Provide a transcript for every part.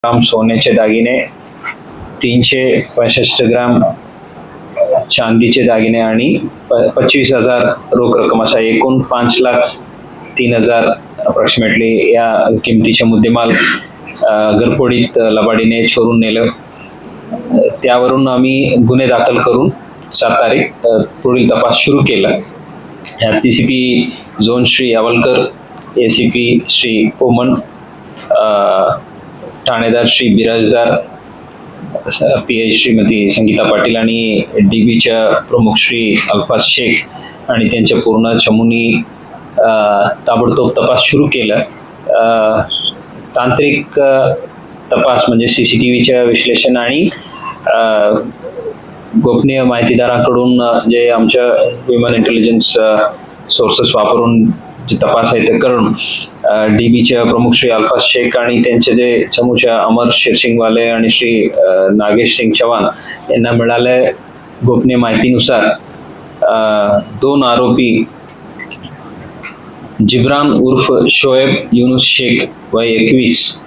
ग्राम सोन्याचे दागिने, 365 ग्राम चांदीचे दागिने आणि 25,000 रोख रक्कम असा एकूण 5,03,000 अप्रॉक्सिमेटली या किमतीचे मुद्देमाल घरफोडीत लबाडीने चोरून नेलं. त्यावरून आम्ही गुन्हे दाखल करून 7 तारीख पुढील तपास सुरू केला. यात DCP zone Shri Yawalkar, ACP Shri Poman, ठाणेदार श्री बिराजदार, PI श्रीमती संगीता पाटील आणि DBच्या प्रमुख श्री अल्फाज शेख आणि त्यांच्या पूर्ण चमूनी ताबडतोब तपास सुरू केला. तांत्रिक तपास म्हणजे CCTVच्या विश्लेषण आणि गोपनीय माहितीदारांकडून जे आमच्या ह्युमन इंटेलिजन्स सोर्सेस वापरून जे तपास आहे ते करून DBच्या प्रमुख श्री अल्फाज शेख आणि त्यांचे जे चमूच्या अमर शेरसिंगवाले आणि श्री नागेश सिंग चव्हाण यांना मिळाले गोपनीय माहितीनुसार 2 आरोपी जिब्रान उर्फ शोएब युनुस शेख वय 21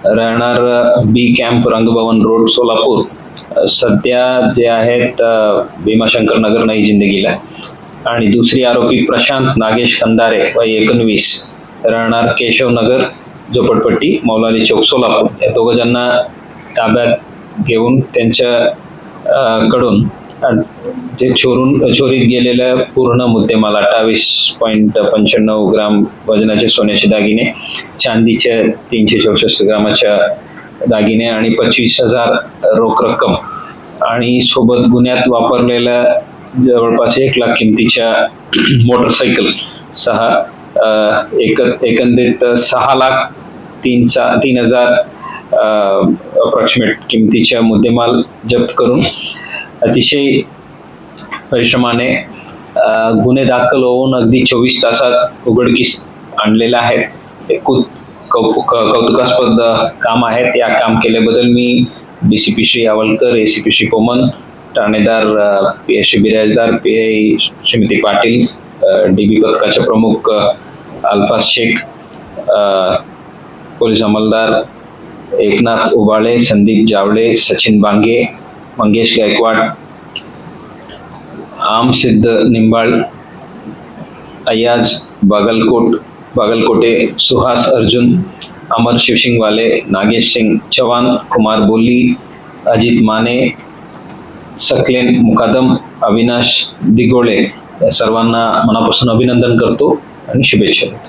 राहणार B camp Rangbhavan road Solapur, सध्या जे आहेत भीमाशंकर नगर नई जिंदगीला, आणि दुसरी आरोपी प्रशांत नागेश खंदारे वय 19 राहणार केशव नगर झोपडपट्टी मौलाली चौक सोलापूर, या 2 जणांना ताब्यात घेऊन त्यांच्या कडून जे चोरीत गेलेल्या पूर्ण मुद्देमाल 28.95 ग्राम वजनाचे सोन्याचे दागिने, चांदीचे 364 ग्रामाच्या दागिने आणि 25,000 रोख रक्कम आणि सोबत गुन्ह्यात वापरलेल्या जवळपास 1 लाख किमतीच्या मोटरसायकल 6 एकंदरीत 6,03,000 अप्रॉक्सिमेट किमतीच्या मुद्देमाल जप्त करून अतिशय परिश्रमाने गुन्हे दाखल होऊन अगदी 24 तासात उघडकीस आणलेला आहे. हे खूप कौतुकास्पद काम आहे. या काम केल्याबद्दल मी DCP श्री यावलकर, ACP श्री पोमन, ठाणेदार PI Shri Birajdar, PI Shrimati Patil, DB पथकाचे प्रमुख अल्फाज शेख, पोलीस अंमलदार एकनाथ उबाळे, संदीप जावळे, सचिन बांगे, मंगेश गायकवाड, आम सिद्ध निंबाळ, अयाज बागलकोटे, सुहास अर्जुन, अमर शिवसिंगवाले, नागेश सिंग चव्हाण, कुमार बोली, अजित माने, सकलेन मुकादम, अविनाश दिगोळे या सर्वांना मनापासून अभिनंदन करतो आणि शुभेच्छा देतो.